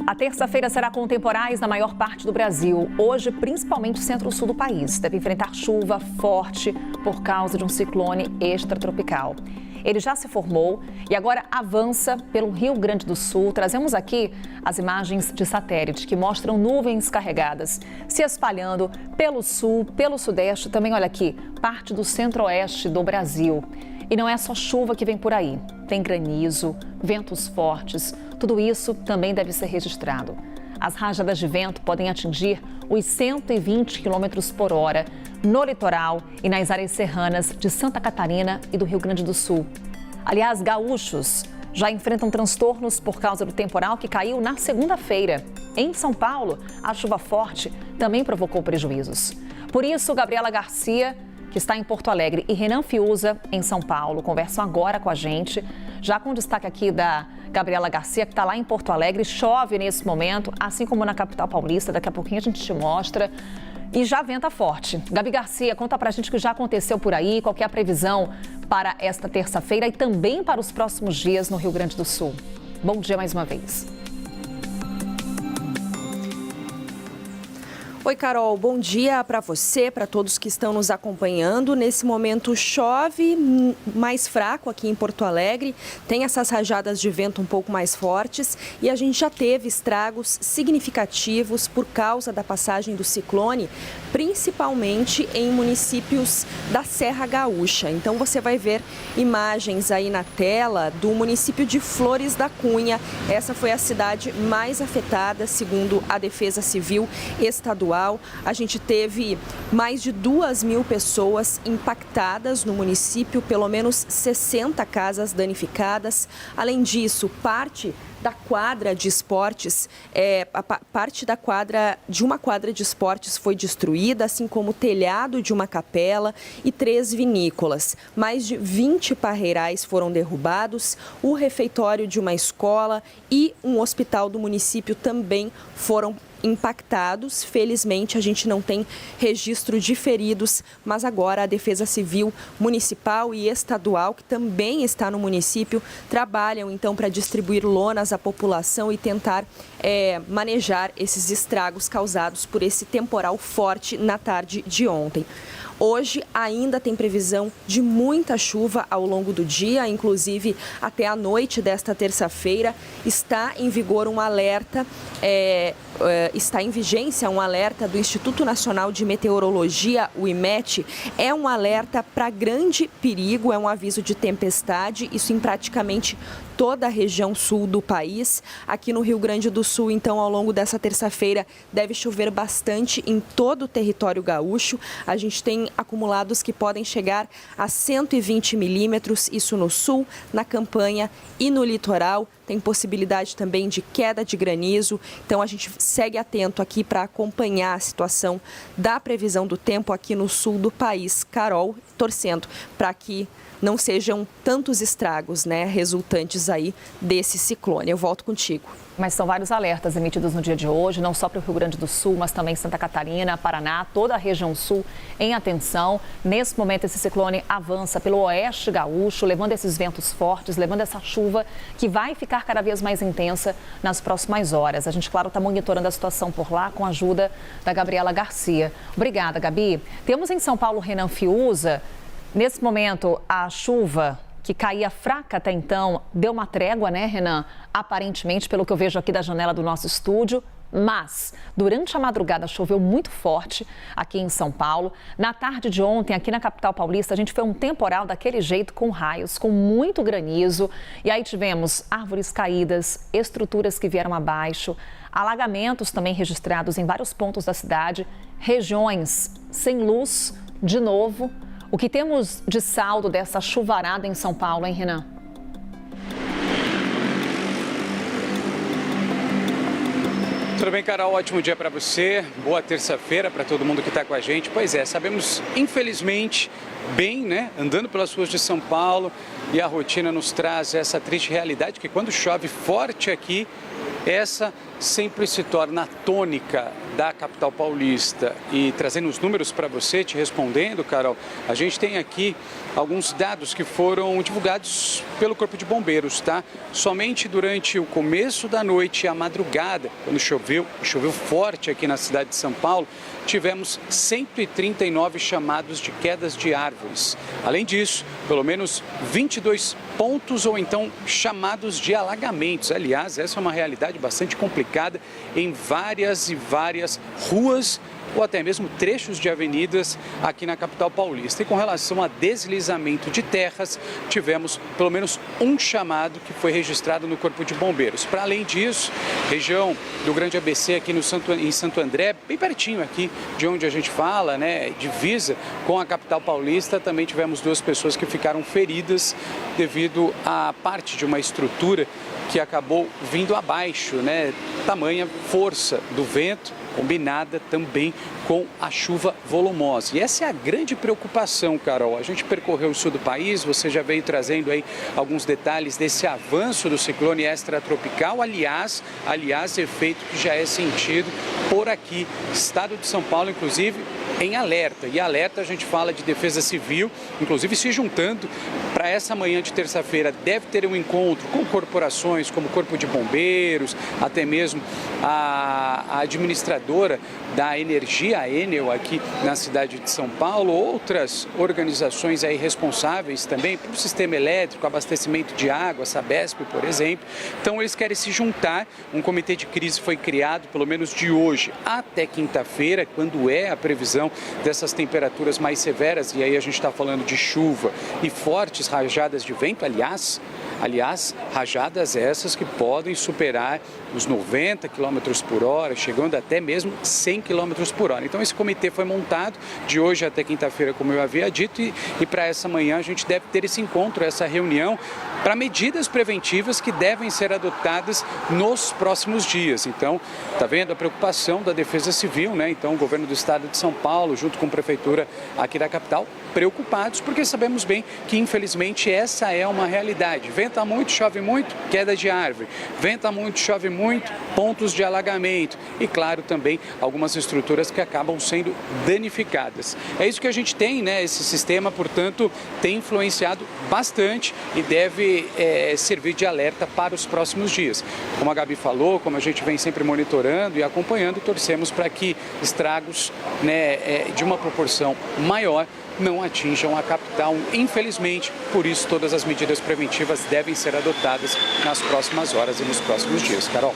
A terça-feira será com temporais na maior parte do Brasil. Hoje, principalmente o centro-sul do país, deve enfrentar chuva forte por causa de um ciclone extratropical. Ele já se formou e agora avança pelo Rio Grande do Sul. Trazemos aqui as imagens de satélite que mostram nuvens carregadas se espalhando pelo sul, pelo sudeste, também olha aqui, parte do centro-oeste do Brasil. E não é só chuva que vem por aí, tem granizo, ventos fortes, tudo isso também deve ser registrado. As rajadas de vento podem atingir os 120 km por hora no litoral e nas áreas serranas de Santa Catarina e do Rio Grande do Sul. Aliás, gaúchos já enfrentam transtornos por causa do temporal que caiu na segunda-feira. Em São Paulo, a chuva forte também provocou prejuízos. Por isso, Gabriela Garcia, que está em Porto Alegre, e Renan Fiuza, em São Paulo, conversam agora com a gente, já com destaque aqui da Gabriela Garcia, que está lá em Porto Alegre. Chove nesse momento, assim como na capital paulista, daqui a pouquinho a gente te mostra. E já venta forte. Gabi Garcia, conta pra gente o que já aconteceu por aí, qual que é a previsão para esta terça-feira e também para os próximos dias no Rio Grande do Sul. Bom dia mais uma vez. Oi, Carol, bom dia para você, para todos que estão nos acompanhando. Nesse momento chove mais fraco aqui em Porto Alegre, tem essas rajadas de vento um pouco mais fortes e a gente já teve estragos significativos por causa da passagem do ciclone, principalmente em municípios da Serra Gaúcha. Então você vai ver imagens aí na tela do município de Flores da Cunha. Essa foi a cidade mais afetada, segundo a Defesa Civil Estadual. A gente teve mais de 2.000 pessoas impactadas no município, pelo menos 60 casas danificadas. Além disso, parte da quadra de esportes, parte da quadra de uma quadra de esportes foi destruída, assim como o telhado de uma capela e 3 vinícolas. Mais de 20 parreirais foram derrubados, o refeitório de uma escola e um hospital do município também foram impactados. Felizmente, a gente não tem registro de feridos, mas agora a Defesa Civil Municipal e Estadual, que também está no município, trabalham então para distribuir lonas à população e tentar manejar esses estragos causados por esse temporal forte na tarde de ontem. Hoje ainda tem previsão de muita chuva ao longo do dia, inclusive até a noite desta terça-feira. Está em vigor um alerta, está em vigência um alerta do Instituto Nacional de Meteorologia, o IMET. É um alerta para grande perigo, é um aviso de tempestade, isso em praticamente toda a região sul do país. Aqui no Rio Grande do Sul, então, ao longo dessa terça-feira, deve chover bastante em todo o território gaúcho. A gente tem acumulados que podem chegar a 120 milímetros, isso no sul, na campanha e no litoral. Tem possibilidade também de queda de granizo, então a gente segue atento aqui para acompanhar a situação da previsão do tempo aqui no sul do país. Carol, torcendo para que não sejam tantos estragos, né, resultantes aí desse ciclone. Eu volto contigo. Mas são vários alertas emitidos no dia de hoje, não só para o Rio Grande do Sul, mas também Santa Catarina, Paraná, toda a região sul em atenção. Nesse momento, esse ciclone avança pelo oeste gaúcho, levando esses ventos fortes, levando essa chuva que vai ficar cada vez mais intensa nas próximas horas. A gente, claro, está monitorando a situação por lá com a ajuda da Gabriela Garcia. Obrigada, Gabi. Temos em São Paulo Renan Fiuza. Nesse momento, a chuva que caía fraca até então deu uma trégua, né, Renan? Aparentemente, pelo que eu vejo aqui da janela do nosso estúdio. Mas, durante a madrugada, choveu muito forte aqui em São Paulo. Na tarde de ontem, aqui na capital paulista, a gente foi um temporal daquele jeito, com raios, com muito granizo. E aí tivemos árvores caídas, estruturas que vieram abaixo, alagamentos também registrados em vários pontos da cidade, regiões sem luz, de novo. O que temos de saldo dessa chuvarada em São Paulo, hein, Renan? Tudo bem, Carol? Ótimo dia para você. Boa terça-feira para todo mundo que está com a gente. Pois é, sabemos, infelizmente, bem, né? Andando pelas ruas de São Paulo, e a rotina nos traz essa triste realidade que quando chove forte aqui, essa sempre se torna a tônica da capital paulista. E trazendo os números para você, te respondendo, Carol, a gente tem aqui alguns dados que foram divulgados pelo Corpo de Bombeiros, tá? Somente durante o começo da noite e a madrugada, quando choveu forte aqui na cidade de São Paulo, tivemos 139 chamados de quedas de árvores. Além disso, pelo menos 22 pontos ou então chamados de alagamentos. Aliás, essa é uma realidade bastante complicada em várias e várias ruas ou até mesmo trechos de avenidas aqui na capital paulista. E com relação a deslizamento de terras, tivemos pelo menos um chamado que foi registrado no Corpo de Bombeiros. Para além disso, região do Grande ABC aqui em Santo André, bem pertinho aqui de onde a gente fala, né, divisa com a capital paulista, também tivemos 2 pessoas que ficaram feridas devido a parte de uma estrutura que acabou vindo abaixo, né, tamanha força do vento, combinada também com a chuva volumosa. E essa é a grande preocupação, Carol. A gente percorreu o sul do país, você já veio trazendo aí alguns detalhes desse avanço do ciclone extratropical, aliás, efeito que já é sentido por aqui. Estado de São Paulo, inclusive, em alerta. E alerta a gente fala de Defesa Civil, inclusive se juntando para essa manhã de terça-feira. Deve ter um encontro com corporações como o Corpo de Bombeiros, até mesmo a administradora da energia, a Enel, aqui na cidade de São Paulo, outras organizações aí responsáveis também pelo sistema elétrico, abastecimento de água, a Sabesp, por exemplo. Então eles querem se juntar, um comitê de crise foi criado, pelo menos de hoje até quinta-feira, quando é a previsão dessas temperaturas mais severas, e aí a gente está falando de chuva e fortes rajadas de vento, aliás, rajadas essas que podem superar os 90 km por hora, chegando até mesmo 100 km por hora. Então esse comitê foi montado de hoje até quinta-feira, como eu havia dito, e para essa manhã a gente deve ter esse encontro, essa reunião, para medidas preventivas que devem ser adotadas nos próximos dias. Então, está vendo a preocupação da Defesa Civil, né? Então, o governo do estado de São Paulo, junto com a prefeitura aqui da capital, preocupados, porque sabemos bem que, infelizmente, essa é uma realidade. Venta muito, chove muito, queda de árvore. Venta muito, chove muito, pontos de alagamento. E, claro, também algumas estruturas que acabam sendo danificadas. É isso que a gente tem, né? Esse sistema, portanto, tem influenciado bastante e deve servir de alerta para os próximos dias. Como a Gabi falou, como a gente vem sempre monitorando e acompanhando, torcemos para que estragos, né, de uma proporção maior não atinjam a capital, infelizmente. Por isso, todas as medidas preventivas devem ser adotadas nas próximas horas e nos próximos dias. Carol.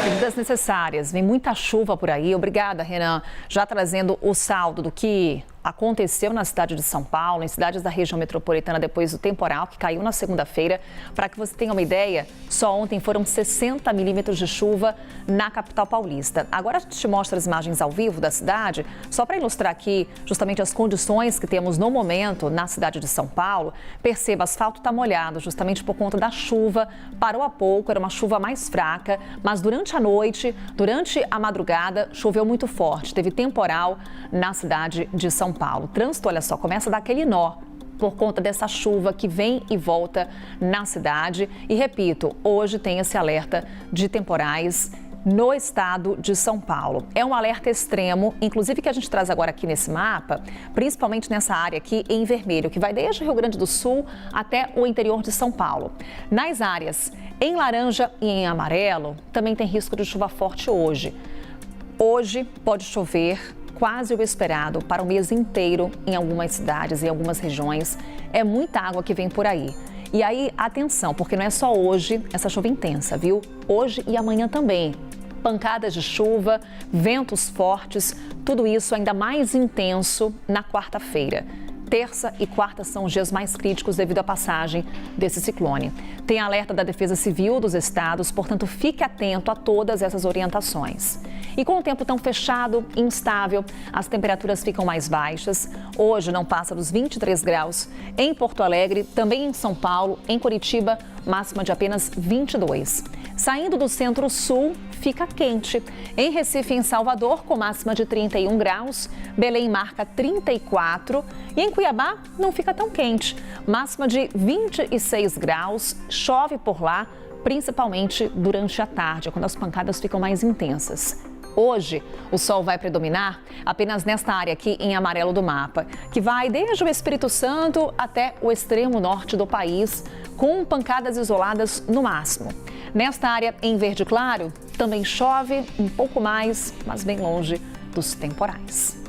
Medidas necessárias. Vem muita chuva por aí. Obrigada, Renan. Já trazendo o saldo do que aconteceu na cidade de São Paulo, em cidades da região metropolitana, depois do temporal que caiu na segunda-feira. Para que você tenha uma ideia, só ontem foram 60 milímetros de chuva na capital paulista. Agora a gente te mostra as imagens ao vivo da cidade, só para ilustrar aqui justamente as condições que temos no momento na cidade de São Paulo. Perceba, o asfalto está molhado justamente por conta da chuva. Parou há pouco, era uma chuva mais fraca, mas durante a noite, durante a madrugada, choveu muito forte. Teve temporal na cidade de São Paulo. O trânsito, olha só, começa a dar aquele nó por conta dessa chuva que vem e volta na cidade. E repito, hoje tem esse alerta de temporais no estado de São Paulo. É um alerta extremo, inclusive que a gente traz agora aqui nesse mapa, principalmente nessa área aqui em vermelho, que vai desde o Rio Grande do Sul até o interior de São Paulo. Nas áreas em laranja e em amarelo, também tem risco de chuva forte hoje. Hoje pode chover quase o esperado para o mês inteiro em algumas cidades e algumas regiões. É muita água que vem por aí. E aí, atenção, porque não é só hoje essa chuva intensa, viu? Hoje e amanhã também. Pancadas de chuva, ventos fortes, tudo isso ainda mais intenso na quarta-feira. Terça e quarta são os dias mais críticos devido à passagem desse ciclone. Tem alerta da Defesa Civil dos estados, portanto, fique atento a todas essas orientações. E com o tempo tão fechado e instável, as temperaturas ficam mais baixas. Hoje não passa dos 23 graus em Porto Alegre, também em São Paulo, em Curitiba, máxima de apenas 22. Saindo do centro-sul, fica quente. Em Recife e em Salvador, com máxima de 31 graus. Belém marca 34. E em Cuiabá, não fica tão quente. Máxima de 26 graus. Chove por lá, principalmente durante a tarde, quando as pancadas ficam mais intensas. Hoje, o sol vai predominar apenas nesta área aqui em amarelo do mapa, que vai desde o Espírito Santo até o extremo norte do país, com pancadas isoladas no máximo. Nesta área em verde claro, também chove um pouco mais, mas bem longe dos temporais.